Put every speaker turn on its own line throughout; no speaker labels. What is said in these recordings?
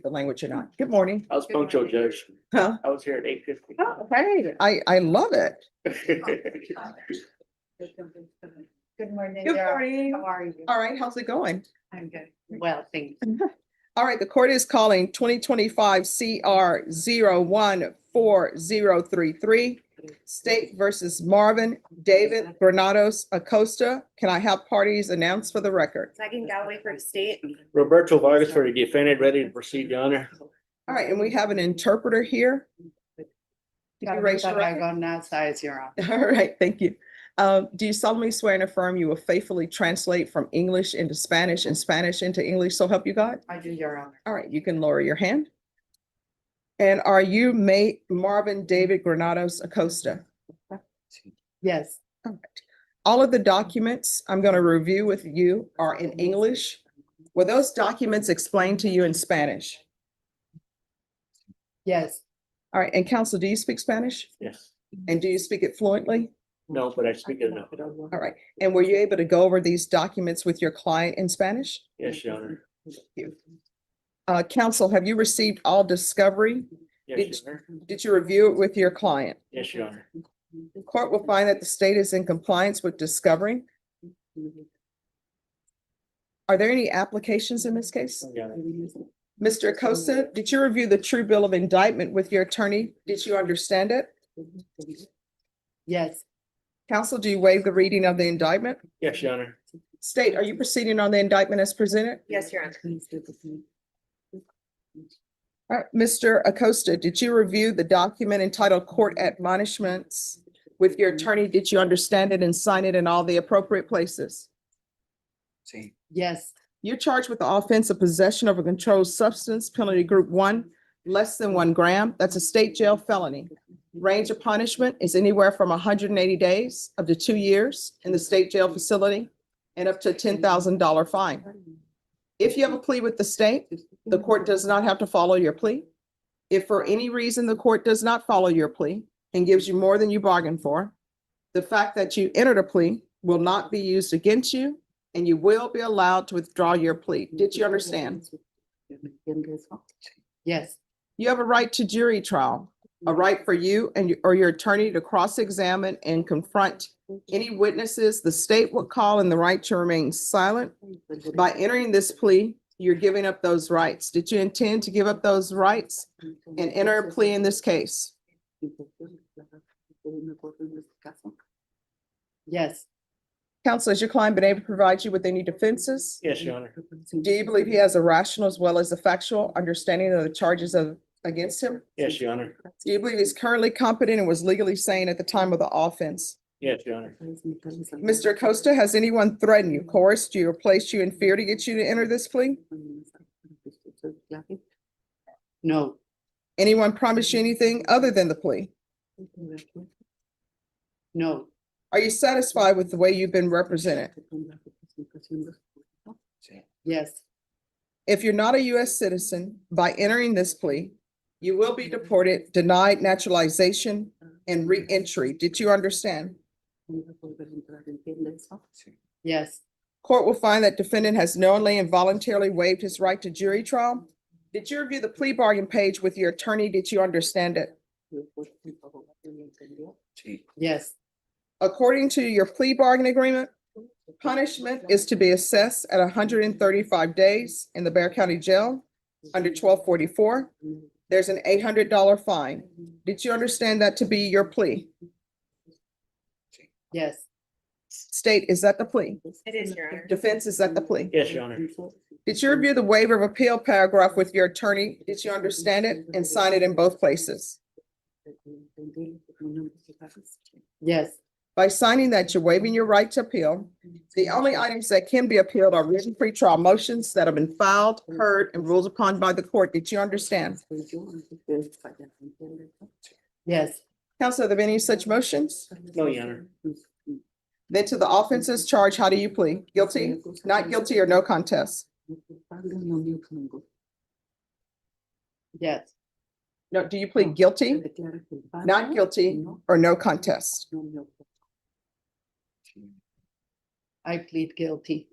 the language or not. Good morning.
I was punctual, Judge.
Huh?
I was here at 8:50.
Oh, hey, I love it.
Good morning.
Good
Daryl.
morning.
How are you?
All right, how's it going?
I'm good. Well, thank you.
All right, the court is calling 2025 CR 014033, State versus Marvin David Granados Acosta. Can I have parties announced for the record?
Second Galloway for the state.
Roberto Vargas for the defendant, ready to proceed, Your Honor.
All right, and we have an interpreter here. Did you raise your right hand? All right, thank you. Do you solemnly swear and affirm you will faithfully translate from English into Spanish and Spanish into English, so help you God?
I do, Your Honor.
All right, you can lower your hand. And are you Marvin David Granados Acosta?
Yes,
All right. All of the documents I'm going to review with you are in English. Were those documents explained to you in Spanish?
yes,
All right, and counsel, do you speak Spanish?
Yes.
And do you speak it fluently?
No, but I speak it enough.
All right, and were you able to go over these documents with your client in Spanish?
Yes, Your Honor.
Counsel, have you received all discovery?
Yes, Your Honor.
Did you review it with your client?
Yes, Your Honor.
The court will find that the state is in compliance with discovery. Are there any applications in this case?
Your Honor.
Mr. Acosta, did you review the true bill of indictment with your attorney? Did you understand it?
yes,
Counsel, do you waive the reading of the indictment?
Yes, Your Honor.
State, are you proceeding on the indictment as presented?
Yes, Your Honor.
All right, Mr. Acosta, did you review the document entitled Court Admonishments with your attorney? Did you understand it and sign it in all the appropriate places?
yes,
You're charged with the offense of possession of a controlled substance, penalty group 1, less than 1 gram. That's a state jail felony. Range of punishment is anywhere from 180 days up to 2 years in the state jail facility and up to a $10,000 fine. If you have a plea with the state, the court does not have to follow your plea. If for any reason the court does not follow your plea and gives you more than you bargained for, the fact that you entered a plea will not be used against you and you will be allowed to withdraw your plea. Did you understand?
yes,
You have a right to jury trial, a right for you and or your attorney to cross-examine and confront any witnesses the state will call, and the right to remain silent. By entering this plea, you're giving up those rights. Did you intend to give up those rights and enter a plea in this case?
yes,
Counsel, has your client been able to provide you with any defenses?
Yes, Your Honor.
Do you believe he has a rational as well as a factual understanding of the charges against him?
Yes, Your Honor.
Do you believe he's currently competent and was legally sane at the time of the offense?
Yes, Your Honor.
Mr. Acosta, has anyone threatened you, coerced you, or placed you in fear to get you to enter this plea?
no,
Anyone promised you anything other than the plea?
no,
Are you satisfied with the way you've been represented?
yes,
If you're not a U.S. citizen, by entering this plea, you will be deported, denied naturalization, and reentry. Did you understand?
yes,
Court will find that defendant has knowingly and voluntarily waived his right to jury trial. Did you review the plea bargain page with your attorney? Did you understand it?
yes,
According to your plea bargain agreement, punishment is to be assessed at 135 days in the Bexar County Jail under 1244. There's an $800 fine. Did you understand that to be your plea?
yes,
State, is that the plea?
It is, Your Honor.
Defense, is that the plea?
Yes, Your Honor.
Did you review the waiver of appeal paragraph with your attorney? Did you understand it and sign it in both places?
yes,
By signing that, you're waiving your right to appeal. The only items that can be appealed are written pretrial motions that have been filed, heard, and ruled upon by the court. Did you understand?
yes,
Counsel, are there any such motions?
No, Your Honor.
Then to the offenses charged, how do you plead? Guilty, not guilty, or no contest?
yes,
No, do you plead guilty, not guilty, or no contest?
I plead guilty.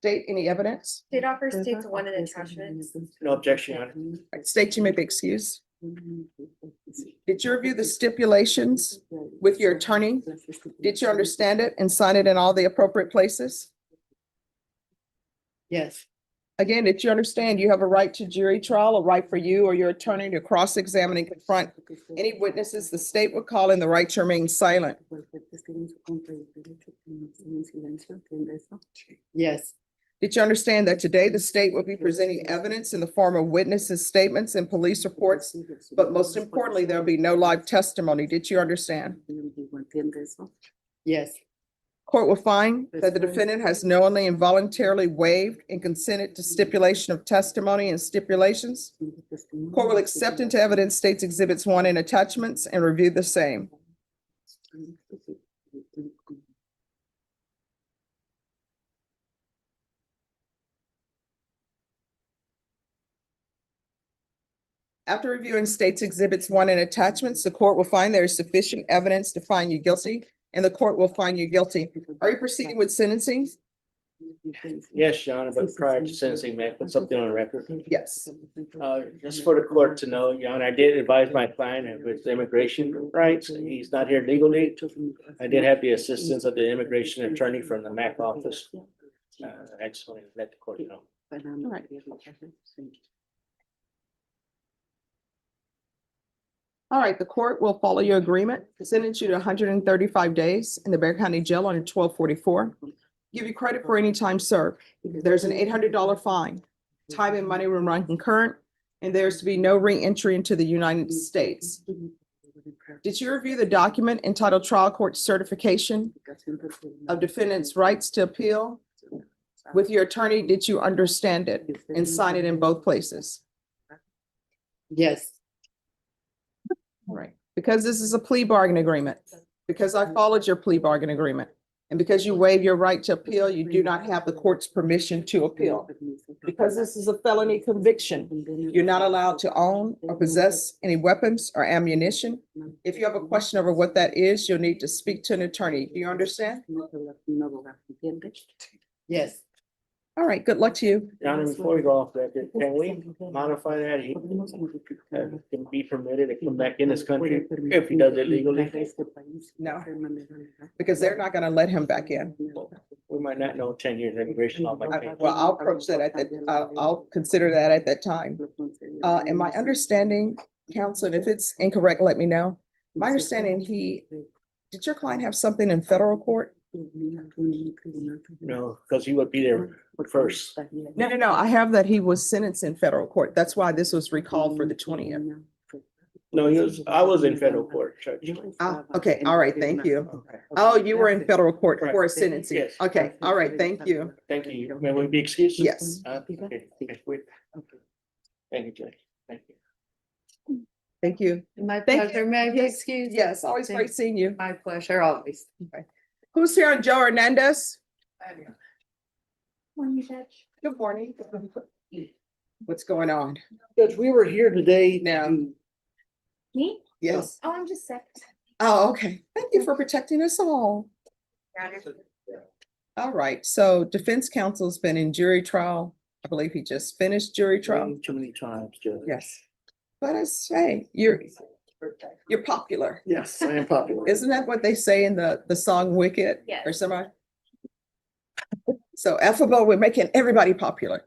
State any evidence.
State offers states one in attachment.
No objection, Your Honor.
State you may be excused. Did you review the stipulations with your attorney? Did you understand it and sign it in all the appropriate places?
Yes.
Again, did you understand you have a right to jury trial, a right for you or your attorney to cross-examine and confront any witnesses the state would call in the right to remain silent?
Yes.
Did you understand that today the state will be presenting evidence in the form of witnesses' statements and police reports? But most importantly, there'll be no live testimony. Did you understand?
Yes.
Court will find that the defendant has knowingly and voluntarily waived and consented to stipulation of testimony and stipulations. Court will accept into evidence states exhibits 1 and attachments and review the same. After reviewing states exhibits 1 and attachments, the court will find there is sufficient evidence to find you guilty, and the court will find you guilty. Are you proceeding with sentencing?
Yes, Your Honor, but prior to sentencing, may I put something on record?
Yes.
Just for the court to know, Your Honor, I did advise my client of his immigration rights. He's not here legally. I did have the assistance of the immigration attorney from the MAC office. I just wanted to let the court know.
right. All right, the court will follow your agreement, sentence you to 135 days in the Bear County Jail on 1244. Give you credit for any time served. There's an $800 fine. Time and money will run concurrent, and there's to be no re-entry into the United States. Did you review the document entitled Trial Court Certification of Defendant's Rights to Appeal? With your attorney, did you understand it and sign it in both places?
Yes.
All right, because this is a plea bargain agreement, because I followed your plea bargain agreement, and because you waive your right to appeal, you do not have the court's permission to appeal. Because this is a felony conviction, you're not allowed to own or possess any weapons or ammunition. If you have a question over what that is, you'll need to speak to an attorney. Do you understand?
Yes.
All right, good luck to you.
Your Honor, before we go off record, can we modify that? He can be permitted to come back in this country if he does it legally.
No, because they're not gonna let him back in.
We might not know 10 years immigration law might change.
Well, I'll approach that at that, I'll consider that at that time. And my understanding, counsel, and if it's incorrect, let me know. My understanding, did your client have something in federal court?
No, because he would be there first.
No, I have that he was sentenced in federal court. That's why this was recalled for the 20th.
No, I was in federal court, Judge.
Okay, all right, thank you. Oh, you were in federal court for a sentencing.
Yes.
Okay, all right, thank you.
Thank you. May we be excused?
Yes.
Okay. Thank you, Judge. Thank you.
Thank you.
My
Thank you.
pleasure. May I be excused?
Yes, always great seeing you.
My pleasure, always.
Who's here on Joe Hernandez?
Morning, Judge.
Good morning. What's going on?
Judge, we were here today
Now,
to
Me?
yes.
Oh, I'm just sick.
Oh, okay. Thank you for protecting us all.
Your Honor.
All right, so defense counsel's been in jury trial. I believe he just finished jury trial.
Too many times, Judge.
Yes. But I say, you're popular.
Yes, I am popular.
Isn't that what they say in the song Wicked?
Yes.
Or somebody? So affable, we're making everybody popular.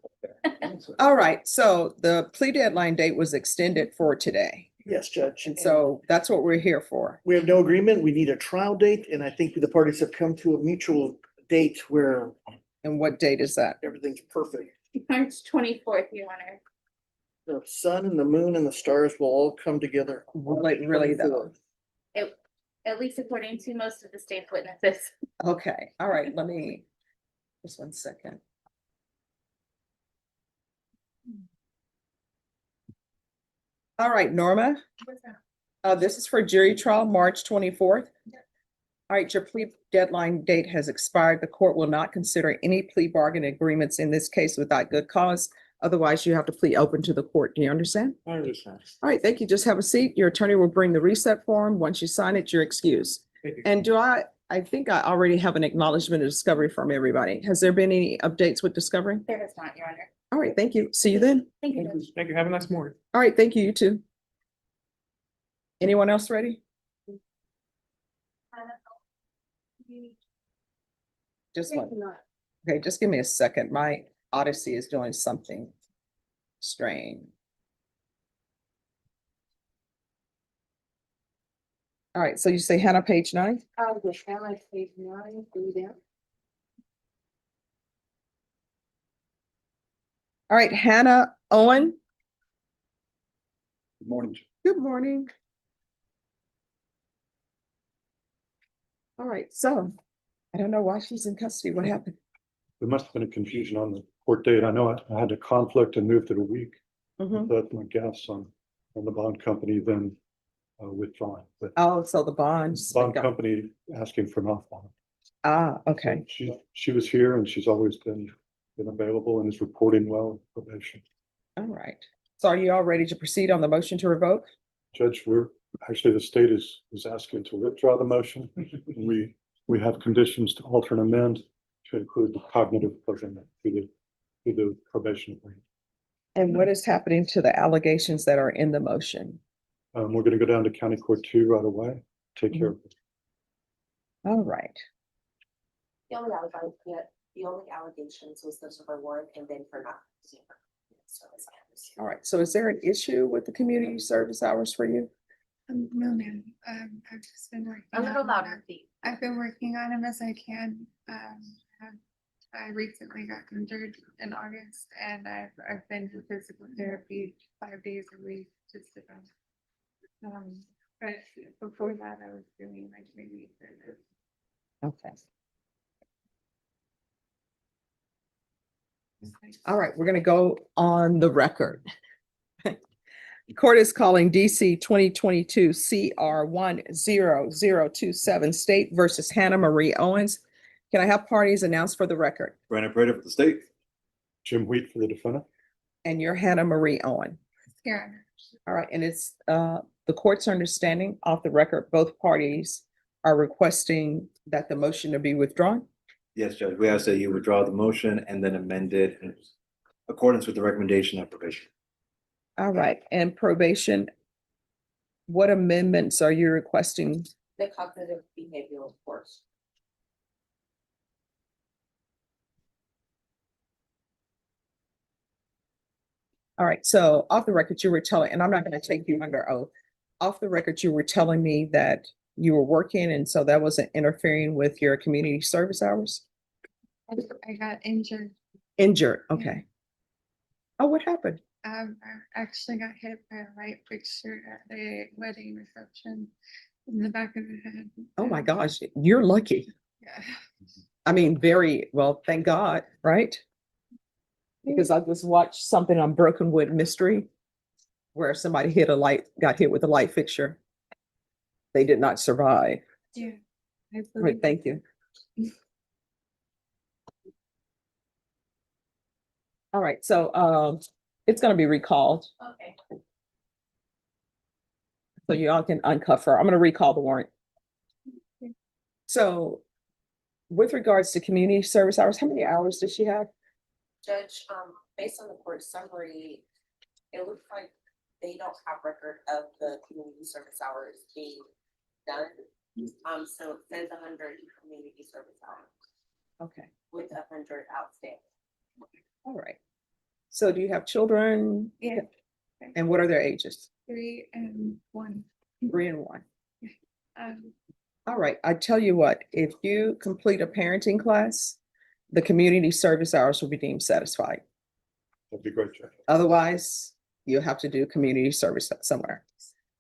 All right, so the plea deadline date was extended for today.
Yes, Judge.
And so that's what we're here for.
We have no agreement. We need a trial date, and I think the parties have come to a mutual date where
And what date is that?
everything's perfect.
March 24th, Your Honor.
The sun and the moon and the stars will all come together.
Like really though?
At least according to most of the state's witnesses.
Okay, all right, let me, just 1 second. All right, Norma, this is for jury trial, March 24th. All right, your plea deadline date has expired. The court will not consider any plea bargain agreements in this case without good cause. Otherwise, you have to plea open to the court. Do you understand?
I understand.
All right, thank you. Just have a seat. Your attorney will bring the reset form. Once you sign it, you're excused.
Thank you.
And I think I already have an acknowledgement of discovery from everybody. Has there been any updates with discovery?
There is not, Your Honor.
All right, thank you. See you then.
Thank you. Judge.
Thank you. Have a nice morning.
All right, thank you, you too. Anyone else ready? Just one. Okay, just give me a second. My Odyssey is doing something strange. All right, so you say Hannah, page 9?
Yes, Hannah, page 9, through there.
All right, Hannah Owen.
Good morning.
Good morning. All right, so I don't know why she's in custody. What happened?
There must have been a confusion on the court date. I know I had a conflict and moved it a week.
Mhm.
That's my guess on the bond company then withdrawing. But
Oh, so the bonds.
bond company asking for an off bond.
Ah, okay.
She was here and she's always been available and is reporting well with probation.
All right. So are you all ready to proceed on the motion to revoke?
Judge, the state is asking to withdraw the motion. We have conditions to alter and amend to include the cognitive program through the probation agreement.
And what is happening to the allegations that are in the motion?
We're gonna go down to county court 2 right away, take care of it.
All right.
The only allegations was the for warrant and then for not.
All right. So is there an issue with the community service hours for you?
No, ma'am. I've just been working.
A little
on
louder,
them.
please.
I've been working on them as I can. I recently got injured in August and I've been to physical therapy 5 days a week just about. But before that, I was doing my community service.
Okay. All right, we're gonna go on the record. Court is calling DC 2022 CR 10027 State versus Hannah Marie Owens. Can I have parties announced for the record?
Brandon Prater for the state.
Jim Wheat for the defendant.
And you're Hannah Marie Owen.
Yeah.
All right, and it's the court's understanding off the record, both parties are requesting that the motion to be withdrawn.
Yes, Judge, we ask that you withdraw the motion and then amend it in accordance with the recommendation of probation.
All right, and probation, what amendments are you requesting?
The cognitive behavioral course.
All right, so off the record, you were telling, and I'm not gonna take you under oath. Off the record, you were telling me that you were working and so that wasn't interfering with your community service hours?
I got injured.
Injured, okay. Oh, what happened?
I actually got hit by a light fixture at a wedding reception in the back of the head.
Oh my gosh, you're lucky.
Yeah.
I mean, very well, thank God, right? Because I just watched something on Broken Wood Mystery where somebody got hit with a light fixture. They did not survive.
Yeah. I
Right,
believe-
thank you. All right, so it's gonna be recalled,
Okay.
so y'all can uncuff her. I'm gonna recall the warrant. So with regards to community service hours, how many hours does she have?
Judge, based on the court summary, it looks like they don't have record of the community service hours being done. So it says 100 community service hours
Okay,
with 100 outstanding.
all right. So do you have children?
Yeah.
And what are their ages?
3 and 1.
3 and 1.
Um,
All right, I tell you what, if you complete a parenting class, the community service hours will be deemed satisfied.
That'd be great, Judge.
Otherwise, you'll have to do community service somewhere.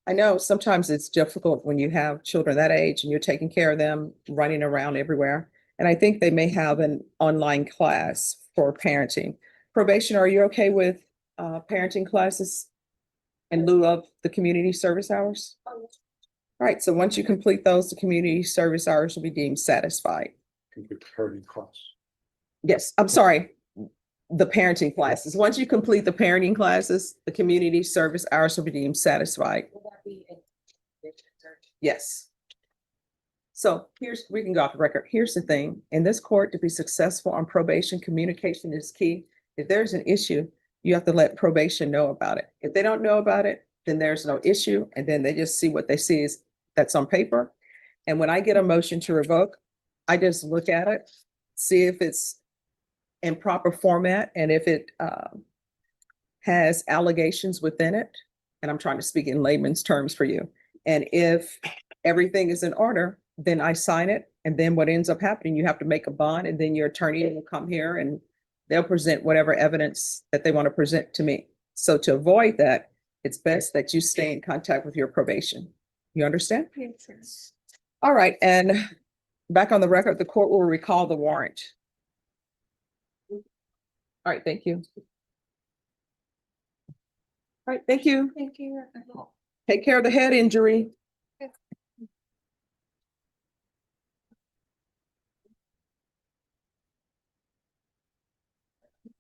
I know sometimes it's difficult when you have children that age and you're taking care of them, running around everywhere. And I think they may have an online class for parenting. Probation, are you okay with parenting classes in lieu of the community service hours? All right, so once you complete those, the community service hours will be deemed satisfied.
Complete the parenting class.
Yes, I'm sorry, the parenting classes. Once you complete the parenting classes, the community service hours will be deemed satisfied.
Will that be in?
Yes. So we can go off the record. Here's the thing. In this court, to be successful on probation, communication is key. If there's an issue, you have to let probation know about it. If they don't know about it, then there's no issue. And then they just see what they see is that's on paper. And when I get a motion to revoke, I just look at it, see if it's in proper format and if it has allegations within it. And I'm trying to speak in layman's terms for you. And if everything is in order, then I sign it. And then what ends up happening, you have to make a bond and then your attorney will come here and they'll present whatever evidence that they want to present to me. So to avoid that, it's best that you stay in contact with your probation. You understand?
Yes.
All right, and back on the record, the court will recall the warrant. All right, thank you. All right, thank you.
Thank you.
Take care of the head injury.